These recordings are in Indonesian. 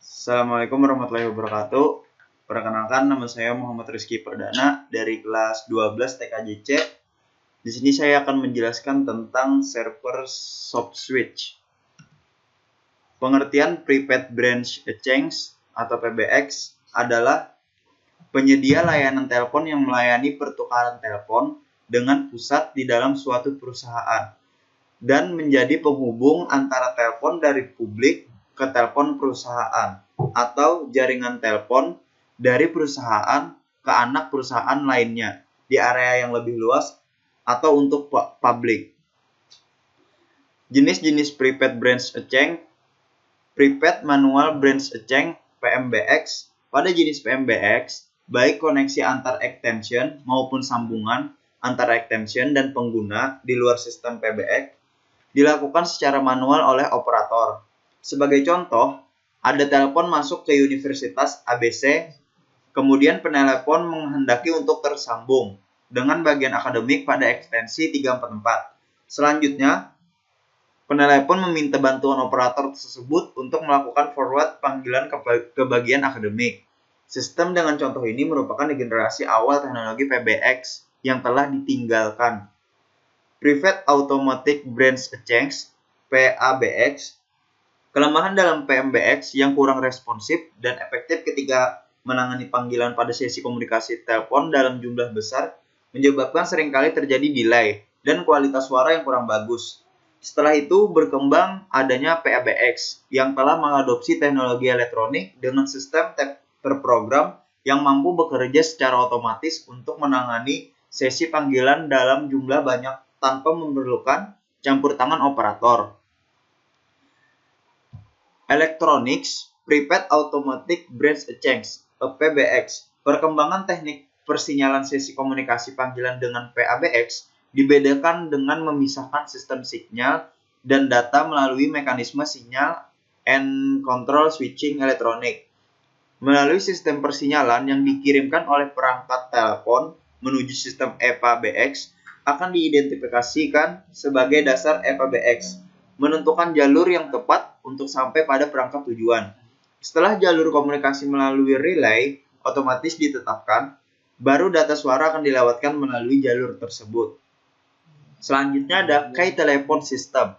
Assalamualaikum warahmatullahi wabarakatuh. Perkenalkan, nama saya Muhammad Rizky Perdana dari kelas 12 TKJC. Di sini saya akan menjelaskan tentang server soft switch. Pengertian Prepaid Branch Exchange atau PBX adalah penyedia layanan telepon yang melayani pertukaran telepon dengan pusat di dalam suatu perusahaan dan menjadi penghubung antara telepon dari publik ke telepon perusahaan atau jaringan telepon dari perusahaan ke anak perusahaan lainnya di area yang lebih luas atau untuk publik. Jenis-jenis Prepaid Branch Exchange: Prepaid Manual Branch Exchange (PMBX). Pada jenis PMBX, baik koneksi antar extension maupun sambungan antara extension dan pengguna di luar sistem PBX dilakukan secara manual oleh operator. Sebagai contoh, ada telepon masuk ke Universitas ABC, kemudian penelepon menghendaki untuk tersambung dengan bagian akademik pada ekstensi 344. Selanjutnya, penelepon meminta bantuan operator tersebut untuk melakukan forward panggilan ke bagian akademik. Sistem dengan contoh ini merupakan generasi awal teknologi PBX yang telah ditinggalkan. Prepaid Automatic Branch Exchange (PABX). Kelemahan dalam PMBX yang kurang responsif dan efektif ketika menangani panggilan pada sesi komunikasi telepon dalam jumlah besar menyebabkan seringkali terjadi delay dan kualitas suara yang kurang bagus. Setelah itu berkembang adanya PABX yang telah mengadopsi teknologi elektronik dengan sistem terprogram yang mampu bekerja secara otomatis untuk menangani sesi panggilan dalam jumlah banyak tanpa memerlukan campur tangan operator. Electronics Prepaid Automatic Branch Exchange (PBX). Perkembangan teknik persinyalan sesi komunikasi panggilan dengan PABX dibedakan dengan memisahkan sistem sinyal dan data melalui mekanisme sinyal and control switching elektronik. Melalui sistem persinyalan yang dikirimkan oleh perangkat telepon menuju sistem EPABX akan diidentifikasikan sebagai dasar EPABX, menentukan jalur yang tepat untuk sampai pada perangkat tujuan. Setelah jalur komunikasi melalui relay otomatis ditetapkan, baru data suara akan dilewatkan melalui jalur tersebut. Selanjutnya ada Key Telephone System.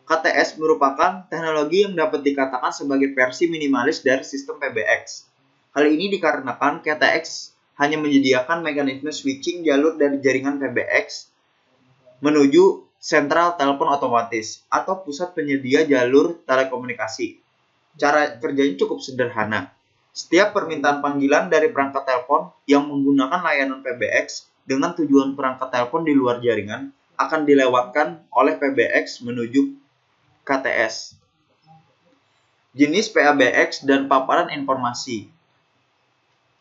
KTS merupakan teknologi yang dapat dikatakan sebagai versi minimalis dari sistem PBX. Hal ini dikarenakan KTX hanya menyediakan mekanisme switching jalur dari jaringan PBX menuju sentral telepon otomatis atau pusat penyedia jalur telekomunikasi. Cara kerjanya cukup sederhana. Setiap permintaan panggilan dari perangkat telepon yang menggunakan layanan PBX dengan tujuan perangkat telepon di luar jaringan akan dilewatkan oleh PBX menuju KTS. Jenis PABX dan paparan informasi.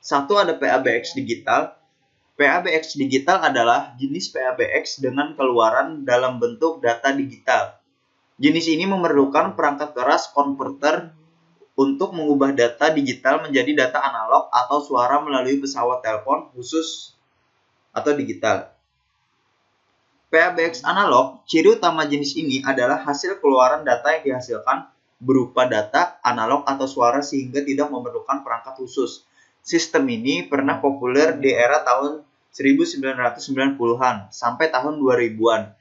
1. Ada PABX digital. PABX digital adalah jenis PABX dengan keluaran dalam bentuk data digital. Jenis ini memerlukan perangkat keras konverter untuk mengubah data digital menjadi data analog atau suara melalui pesawat telepon khusus atau digital. PABX analog, ciri utama jenis ini adalah hasil keluaran data yang dihasilkan berupa data analog atau suara sehingga tidak memerlukan perangkat khusus. Sistem ini pernah populer di era tahun 1990-an sampai tahun 2000-an.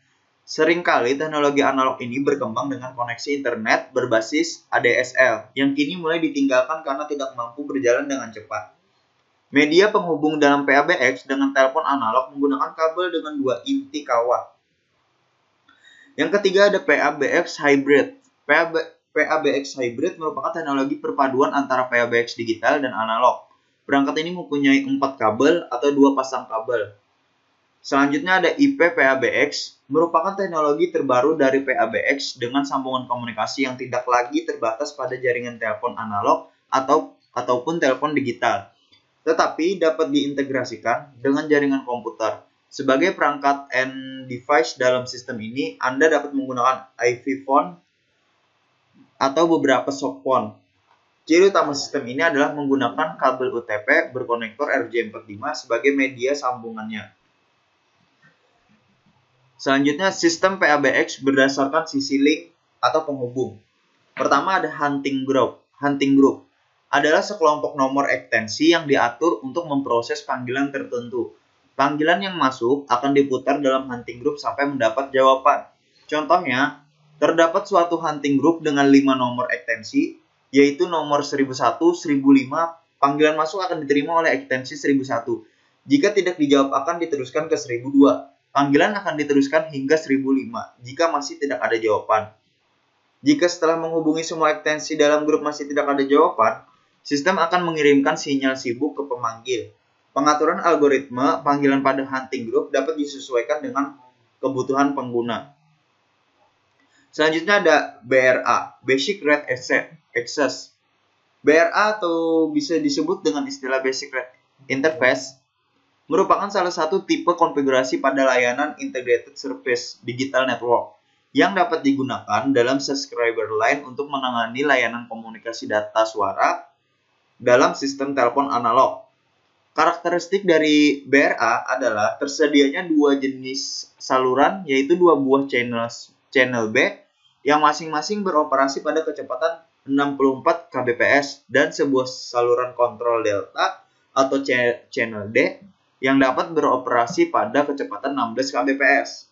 Seringkali teknologi analog ini berkembang dengan koneksi internet berbasis ADSL yang kini mulai ditinggalkan karena tidak mampu berjalan dengan cepat. Media penghubung dalam PABX dengan telepon analog menggunakan kabel dengan 2 inti kawat. Yang ketiga ada PABX Hybrid. PABX Hybrid merupakan teknologi perpaduan antara PABX digital dan analog. Perangkat ini mempunyai 4 kabel atau 2 pasang kabel. Selanjutnya ada IP PABX, merupakan teknologi terbaru dari PABX dengan sambungan komunikasi yang tidak lagi terbatas pada jaringan telepon analog ataupun telepon digital, tetapi dapat diintegrasikan dengan jaringan komputer. Sebagai perangkat and device dalam sistem ini, Anda dapat menggunakan IV phone atau beberapa soft phone. Ciri utama sistem ini adalah menggunakan kabel UTP berkonektor RJ45 sebagai media sambungannya. Selanjutnya, sistem PABX berdasarkan sisi link atau penghubung. Pertama ada hunting group. Hunting group adalah sekelompok nomor ekstensi yang diatur untuk memproses panggilan tertentu. Panggilan yang masuk akan diputar dalam hunting group sampai mendapat jawaban. Contohnya, terdapat suatu hunting group dengan 5 nomor ekstensi, yaitu nomor 1001, 1005, panggilan masuk akan diterima oleh ekstensi 1001. Jika tidak dijawab akan diteruskan ke 1002. Panggilan akan diteruskan hingga 1005 jika masih tidak ada jawaban. Jika setelah menghubungi semua ekstensi dalam grup masih tidak ada jawaban, sistem akan mengirimkan sinyal sibuk ke pemanggil. Pengaturan algoritma panggilan pada hunting group dapat disesuaikan dengan kebutuhan pengguna. Selanjutnya ada BRA, Basic Rate Access. BRA atau bisa disebut dengan istilah Basic Rate Interface merupakan salah satu tipe konfigurasi pada layanan Integrated Service Digital Network yang dapat digunakan dalam subscriber line untuk menangani layanan komunikasi data suara dalam sistem telepon analog. Karakteristik dari BRA adalah tersedianya dua jenis saluran, yaitu dua buah channel B yang masing-masing beroperasi pada kecepatan 64 kbps dan sebuah saluran kontrol delta atau channel D yang dapat beroperasi pada kecepatan 16 kbps.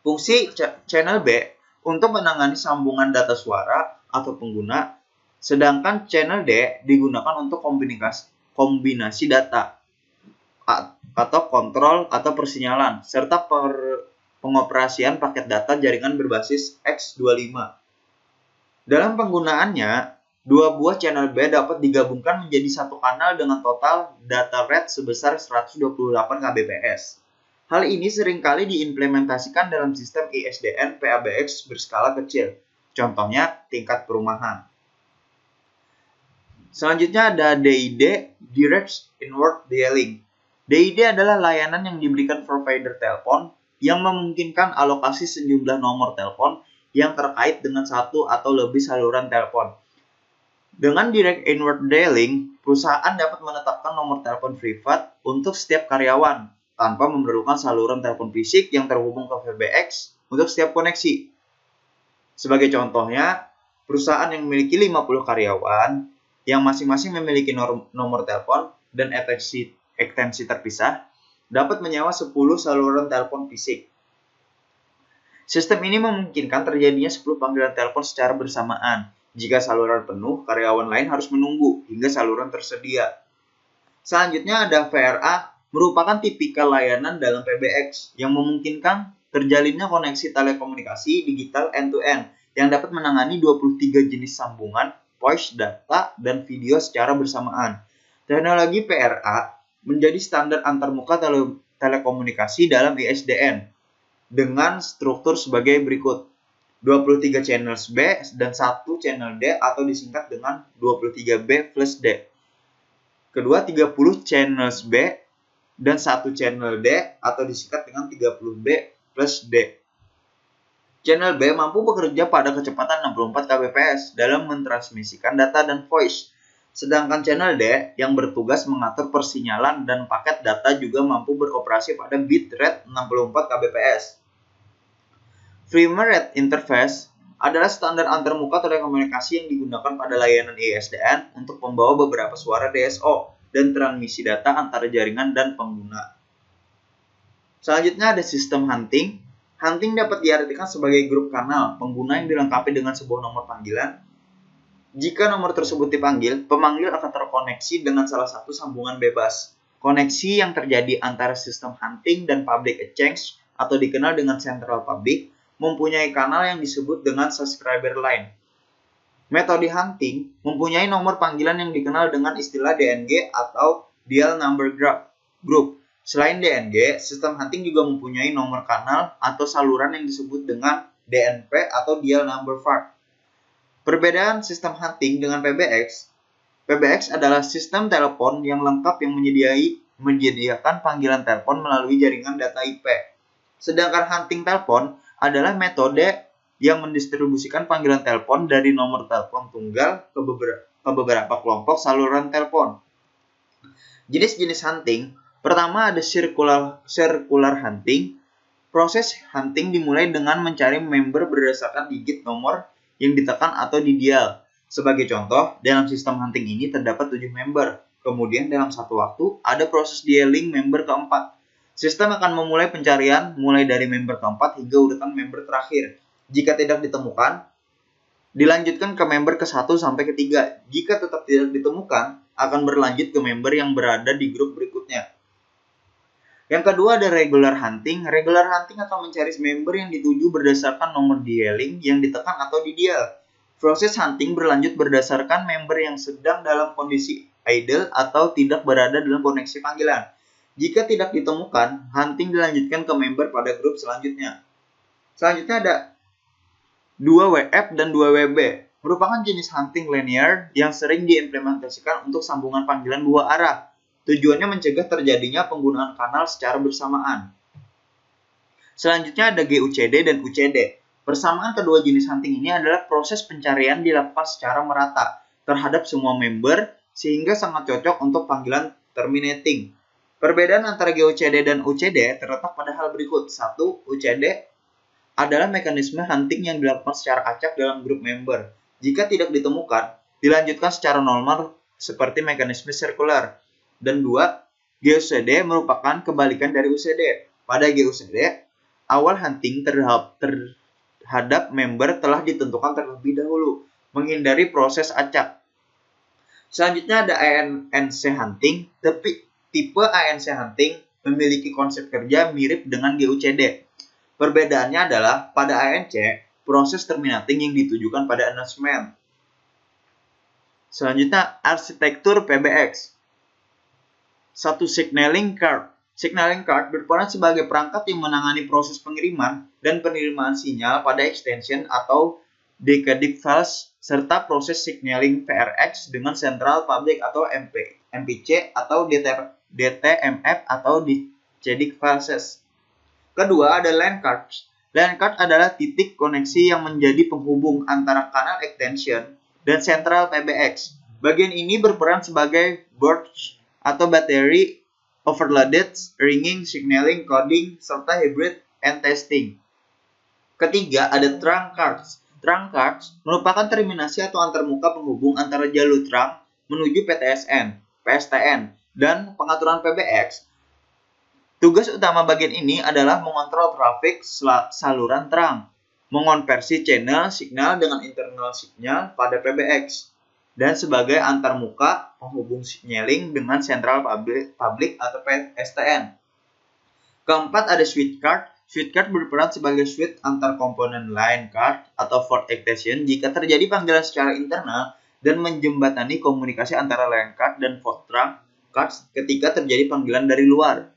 Fungsi channel B untuk menangani sambungan data suara atau pengguna, sedangkan channel D digunakan untuk kombinasi data atau kontrol atau persinyalan serta pengoperasian paket data jaringan berbasis X25. Dalam penggunaannya, dua buah channel B dapat digabungkan menjadi satu kanal dengan total data rate sebesar 128 kbps. Hal ini seringkali diimplementasikan dalam sistem ISDN PABX berskala kecil, contohnya tingkat perumahan. Selanjutnya ada DID, Direct Inward Dialing. DID adalah layanan yang diberikan provider telepon yang memungkinkan alokasi sejumlah nomor telepon yang terkait dengan satu atau lebih saluran telepon. Dengan Direct Inward Dialing, perusahaan dapat menetapkan nomor telepon privat untuk setiap karyawan tanpa memerlukan saluran telepon fisik yang terhubung ke PBX untuk setiap koneksi. Sebagai contohnya, perusahaan yang memiliki 50 karyawan yang masing-masing memiliki nomor telepon dan ekstensi terpisah, dapat menyewa 10 saluran telepon fisik. Sistem ini memungkinkan terjadinya 10 panggilan telepon secara bersamaan. Jika saluran penuh, karyawan lain harus menunggu hingga saluran tersedia. Selanjutnya ada VRA, merupakan tipikal layanan dalam PBX yang memungkinkan terjalinnya koneksi telekomunikasi digital end-to-end yang dapat menangani 23 jenis sambungan voice, data, dan video secara bersamaan. Teknologi PRA menjadi standar antarmuka telekomunikasi dalam ISDN dengan struktur sebagai berikut. 23 channel B dan 1 channel D atau disingkat dengan 23B plus D. Kedua, 30 channel B dan 1 channel D atau disingkat dengan 30B plus D. Channel B mampu bekerja pada kecepatan 64 kbps dalam mentransmisikan data dan voice. Sedangkan channel D yang bertugas mengatur persinyalan dan paket data juga mampu beroperasi pada bit rate 64 kbps. Firmware Rate Interface adalah standar antarmuka telekomunikasi yang digunakan pada layanan ISDN untuk membawa beberapa suara DSO dan transmisi data antara jaringan dan pengguna. Selanjutnya ada sistem hunting. Hunting dapat diartikan sebagai grup kanal pengguna yang dilengkapi dengan sebuah nomor panggilan. Jika nomor tersebut dipanggil, pemanggil akan terkoneksi dengan salah satu sambungan bebas. Koneksi yang terjadi antara sistem hunting dan public exchange atau dikenal dengan central public mempunyai kanal yang disebut dengan subscriber line. Metode hunting mempunyai nomor panggilan yang dikenal dengan istilah DNG atau Dial Number Group. Selain DNG, sistem hunting juga mempunyai nomor kanal atau saluran yang disebut dengan DNP atau Dial Number Part. Perbedaan sistem hunting dengan PBX. PBX adalah sistem telepon yang lengkap yang menyediakan panggilan telepon melalui jaringan data IP. Sedangkan hunting telepon adalah metode yang mendistribusikan panggilan telepon dari nomor telepon tunggal ke beberapa kelompok saluran telepon. Jenis-jenis hunting, pertama ada circular hunting. Proses hunting dimulai dengan mencari member berdasarkan digit nomor yang ditekan atau didial. Sebagai contoh, dalam sistem hunting ini terdapat 7 member. Kemudian dalam satu waktu, ada proses dialing member keempat. Sistem akan memulai pencarian mulai dari member keempat hingga urutan member terakhir. Jika tidak ditemukan, dilanjutkan ke member ke-1 sampai ke-3. Jika tetap tidak ditemukan, akan berlanjut ke member yang berada di grup berikutnya. Yang kedua ada regular hunting. Regular hunting akan mencari member yang dituju berdasarkan nomor dialing yang ditekan atau didial. Proses hunting berlanjut berdasarkan member yang sedang dalam kondisi idle atau tidak berada dalam koneksi panggilan. Jika tidak ditemukan, hunting dilanjutkan ke member pada grup selanjutnya. Selanjutnya ada 2 WF dan 2 WB. Merupakan jenis hunting linear yang sering diimplementasikan untuk sambungan panggilan dua arah. Tujuannya mencegah terjadinya penggunaan kanal secara bersamaan. Selanjutnya ada GUCD dan UCD. Persamaan kedua jenis hunting ini adalah proses pencarian dilakukan secara merata terhadap semua member sehingga sangat cocok untuk panggilan terminating. Perbedaan antara GUCD dan UCD terletak pada hal berikut. 1. UCD adalah mekanisme hunting yang dilakukan secara acak dalam grup member. Jika tidak ditemukan, dilanjutkan secara normal seperti mekanisme sirkular. Dan 2, GUCD merupakan kebalikan dari UCD. Pada GUCD, awal hunting terhadap member telah ditentukan terlebih dahulu, menghindari proses acak. Selanjutnya ada ANC hunting. Tipe ANC hunting memiliki konsep kerja mirip dengan GUCD. Perbedaannya adalah pada ANC, proses terminating yang ditujukan pada announcement. Selanjutnya, arsitektur PBX. 1. Signaling card. Signaling card berperan sebagai perangkat yang menangani proses pengiriman dan penerimaan sinyal pada extension atau decoding files serta proses signaling PRX dengan Central Public atau MPC atau DTMF atau decoding files. Kedua ada LAN card. LAN card adalah titik koneksi yang menjadi penghubung antara kanal extension dan Central PBX. Bagian ini berperan sebagai board atau battery overloaded, ringing, signaling, coding, serta hybrid and testing. Ketiga, ada trunk cards. Trunk cards merupakan terminasi atau antarmuka penghubung antara jalur trunk menuju PSTN, dan pengaturan PBX. Tugas utama bagian ini adalah mengontrol trafik saluran trunk, mengonversi channel signal dengan internal signal pada PBX, dan sebagai antarmuka penghubung signaling dengan Central Public atau PSTN. Keempat ada switch card. Switch card berperan sebagai switch antar komponen line card atau port extension jika terjadi panggilan secara internal dan menjembatani komunikasi antara line card dan port trunk cards ketika terjadi panggilan dari luar.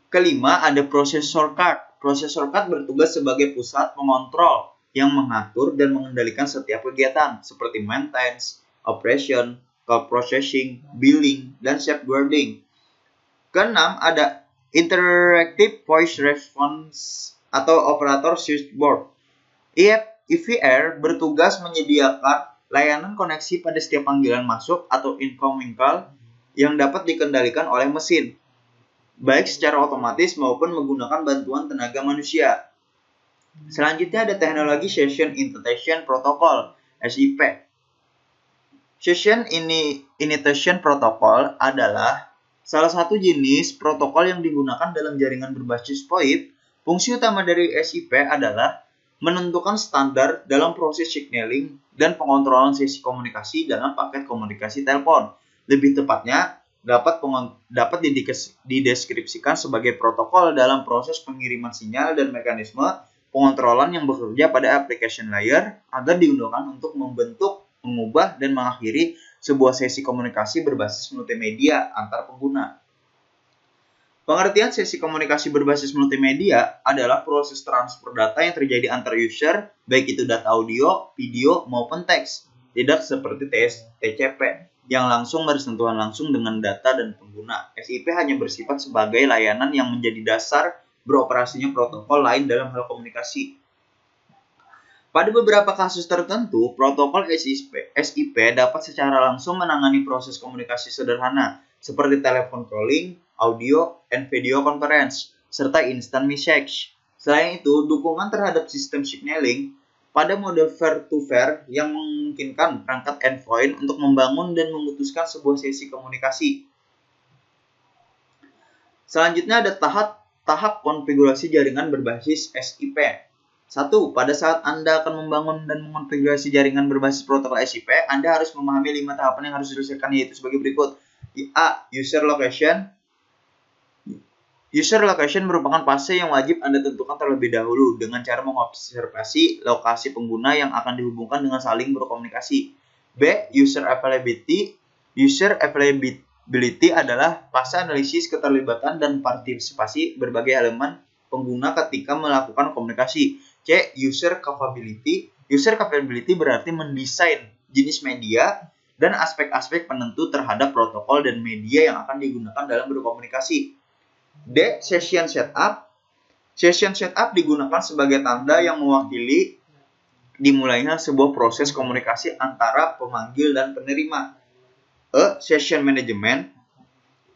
Kelima ada processor card. Processor card bertugas sebagai pusat pengontrol yang mengatur dan mengendalikan setiap kegiatan seperti maintenance, operation, call processing, billing, dan safeguarding. Keenam ada interactive voice response atau operator switchboard. IVR bertugas menyediakan layanan koneksi pada setiap panggilan masuk atau incoming call yang dapat dikendalikan oleh mesin, baik secara otomatis maupun menggunakan bantuan tenaga manusia. Selanjutnya ada teknologi Session Initiation Protocol, SIP. Session Initiation Protocol adalah salah satu jenis protokol yang digunakan dalam jaringan berbasis VoIP. Fungsi utama dari SIP adalah menentukan standar dalam proses signaling dan pengontrolan sesi komunikasi dalam paket komunikasi telepon. Lebih tepatnya, dapat dideskripsikan sebagai protokol dalam proses pengiriman sinyal dan mekanisme pengontrolan yang bekerja pada application layer agar digunakan untuk membentuk, mengubah, dan mengakhiri sebuah sesi komunikasi berbasis multimedia antar pengguna. Pengertian sesi komunikasi berbasis multimedia adalah proses transfer data yang terjadi antar user, baik itu data audio, video, maupun teks. Tidak seperti TCP yang langsung bersentuhan langsung dengan data dan pengguna. SIP hanya bersifat sebagai layanan yang menjadi dasar beroperasinya protokol lain dalam hal komunikasi. Pada beberapa kasus tertentu, protokol SIP dapat secara langsung menangani proses komunikasi sederhana, seperti telepon calling, audio and video conference, serta instant message. Selain itu, dukungan terhadap sistem signaling pada mode peer-to-peer yang memungkinkan perangkat endpoint untuk membangun dan memutuskan sebuah sesi komunikasi. Selanjutnya ada tahap konfigurasi jaringan berbasis SIP. 1. Pada saat Anda akan membangun dan mengonfigurasi jaringan berbasis protokol SIP, Anda harus memahami 5 tahapan yang harus diselesaikan, yaitu sebagai berikut. A. User location. User location merupakan fase yang wajib Anda tentukan terlebih dahulu dengan cara mengobservasi lokasi pengguna yang akan dihubungkan dengan saling berkomunikasi. B. User availability. User availability adalah fase analisis keterlibatan dan partisipasi berbagai elemen pengguna ketika melakukan komunikasi. C. User capability. User capability berarti mendesain jenis media dan aspek-aspek penentu terhadap protokol dan media yang akan digunakan dalam berkomunikasi. D. Session setup. Session setup digunakan sebagai tanda yang mewakili dimulainya sebuah proses komunikasi antara pemanggil dan penerima. E. Session management.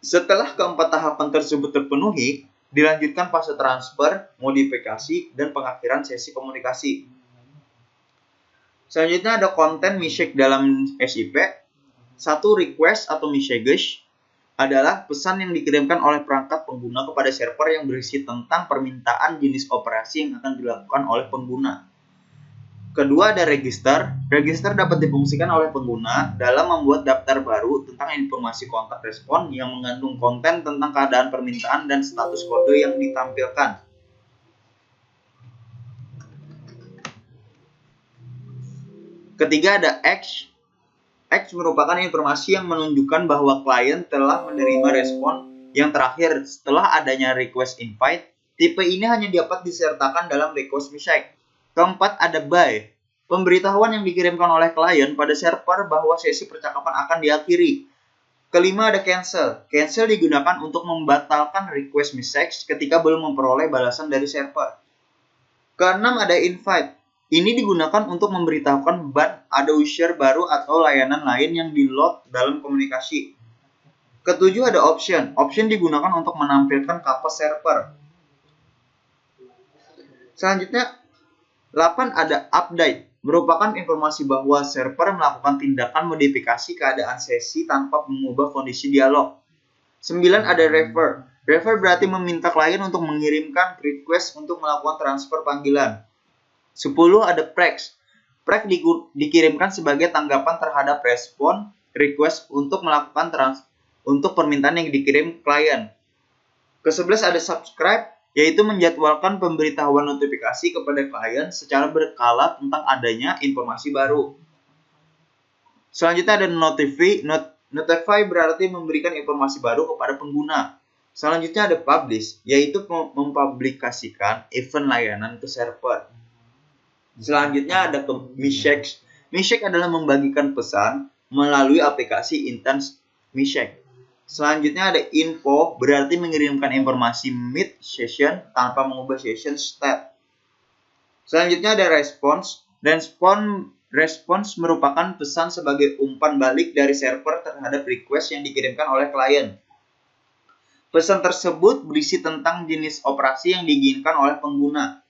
Setelah keempat tahapan tersebut terpenuhi, dilanjutkan fase transfer, modifikasi, dan pengakhiran sesi komunikasi. Selanjutnya ada konten message dalam SIP. 1. Request atau messages adalah pesan yang dikirimkan oleh perangkat pengguna kepada server yang berisi tentang permintaan jenis operasi yang akan dilakukan oleh pengguna. Kedua ada register. Register dapat difungsikan oleh pengguna dalam membuat daftar baru tentang informasi kontak respon yang mengandung konten tentang keadaan permintaan dan status kode yang ditampilkan. Ketiga ada X. X merupakan informasi yang menunjukkan bahwa klien telah menerima respon yang terakhir setelah adanya request invite. Tipe ini hanya dapat disertakan dalam request message. Keempat ada by. Pemberitahuan yang dikirimkan oleh klien pada server bahwa sesi percakapan akan diakhiri. Kelima ada cancel. Cancel digunakan untuk membatalkan request message ketika belum memperoleh balasan dari server. Keenam ada invite. Ini digunakan untuk memberitahukan ada user baru atau layanan lain yang di-load dalam komunikasi. Ketujuh ada option. Option digunakan untuk menampilkan kapas server. Selanjutnya, 8 ada update. Merupakan informasi bahwa server melakukan tindakan modifikasi keadaan sesi tanpa mengubah kondisi dialog. 9 ada refer. Refer berarti meminta klien untuk mengirimkan request untuk melakukan transfer panggilan. 10 ada prex. Prex dikirimkan sebagai tanggapan terhadap respon request untuk melakukan untuk permintaan yang dikirim klien. Ke-11 ada subscribe, yaitu menjadwalkan pemberitahuan notifikasi kepada klien secara berkala tentang adanya informasi baru. Selanjutnya ada notify. Notify berarti memberikan informasi baru kepada pengguna. Selanjutnya ada publish, yaitu mempublikasikan event layanan ke server. Selanjutnya ada message. Message adalah membagikan pesan melalui aplikasi instant message. Selanjutnya ada info, berarti mengirimkan informasi mid session tanpa mengubah session state. Selanjutnya ada response. Response merupakan pesan sebagai umpan balik dari server terhadap request yang dikirimkan oleh klien. Pesan tersebut berisi tentang jenis operasi yang diinginkan oleh pengguna.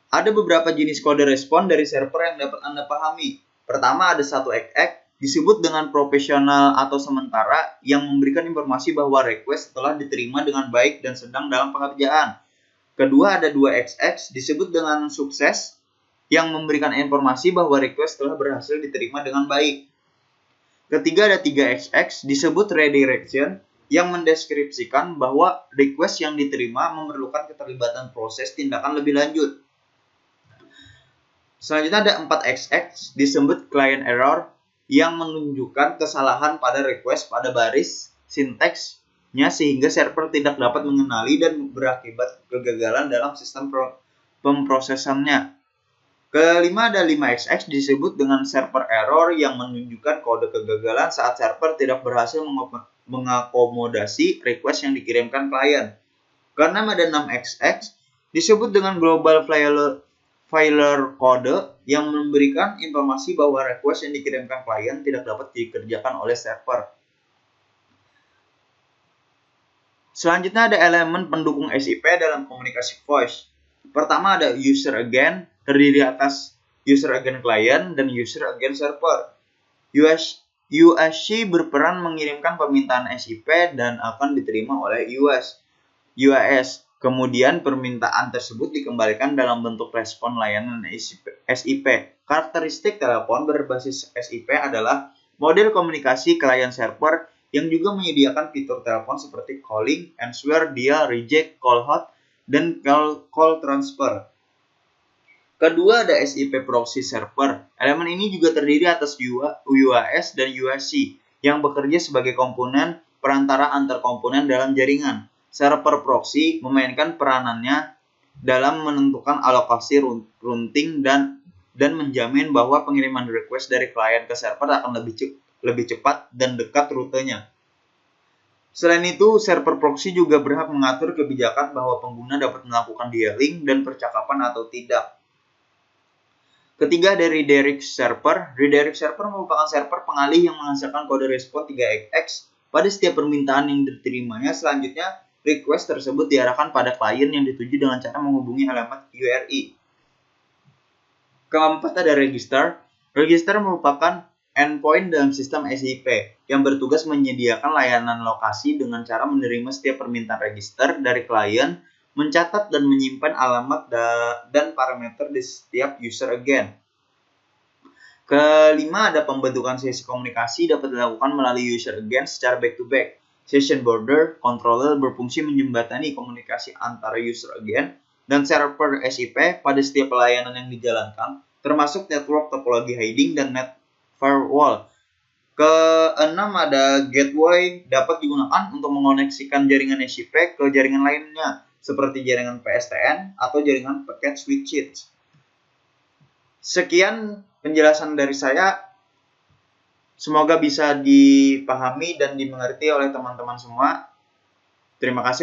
Ada beberapa jenis kode respon dari server yang dapat Anda pahami. Pertama ada 1XX, disebut dengan profesional atau sementara, yang memberikan informasi bahwa request telah diterima dengan baik dan sedang dalam pengerjaan. Kedua ada 2XX, disebut dengan sukses, yang memberikan informasi bahwa request telah berhasil diterima dengan baik. Ketiga ada 3XX, disebut redirection, yang mendeskripsikan bahwa request yang diterima memerlukan keterlibatan proses tindakan lebih lanjut. Selanjutnya ada 4XX, disebut client error, yang menunjukkan kesalahan pada request pada baris sintaksnya sehingga server tidak dapat mengenali dan berakibat kegagalan dalam sistem pemrosesannya. Kelima ada 5XX, disebut dengan server error, yang menunjukkan kode kegagalan saat server tidak berhasil mengakomodasi request yang dikirimkan klien. Keenam ada 6XX, disebut dengan global failure code, yang memberikan informasi bahwa request yang dikirimkan klien tidak dapat dikerjakan oleh server. Selanjutnya ada elemen pendukung SIP dalam komunikasi voice. Pertama ada user agent, terdiri atas user agent client dan user agent server. UAC berperan mengirimkan permintaan SIP dan akan diterima oleh UAS. Kemudian permintaan tersebut dikembalikan dalam bentuk respon layanan SIP. Karakteristik telepon berbasis SIP adalah model komunikasi client server yang juga menyediakan fitur telepon seperti calling, answer, dial, reject, call hot, dan call transfer. Kedua ada SIP proxy server. Elemen ini juga terdiri atas UAS dan UAC yang bekerja sebagai komponen perantara antar komponen dalam jaringan. Server proxy memainkan peranannya dalam menentukan alokasi routing dan menjamin bahwa pengiriman request dari klien ke server akan lebih cepat dan dekat rutenya. Selain itu, server proxy juga berhak mengatur kebijakan bahwa pengguna dapat melakukan dialing dan percakapan atau tidak. Ketiga ada redirect server. Redirect server merupakan server pengalih yang menghasilkan kode respon 3x pada setiap permintaan yang diterimanya. Selanjutnya, request tersebut diarahkan pada klien yang dituju dengan cara menghubungi alamat URI. Keempat ada register. Register merupakan endpoint dalam sistem SIP yang bertugas menyediakan layanan lokasi dengan cara menerima setiap permintaan register dari klien, mencatat dan menyimpan alamat dan parameter di setiap user agent. Kelima ada pembentukan sesi komunikasi dapat dilakukan melalui user agent secara back-to-back. Session border controller berfungsi menjembatani komunikasi antara user agent dan server SIP pada setiap pelayanan yang dijalankan, termasuk network topologi hiding dan net firewall. Keenam ada gateway dapat digunakan untuk mengoneksikan jaringan SIP ke jaringan lainnya seperti jaringan PSTN atau jaringan packet switches. Sekian penjelasan dari saya. Semoga bisa dipahami dan dimengerti oleh teman-teman semua. Terima kasih.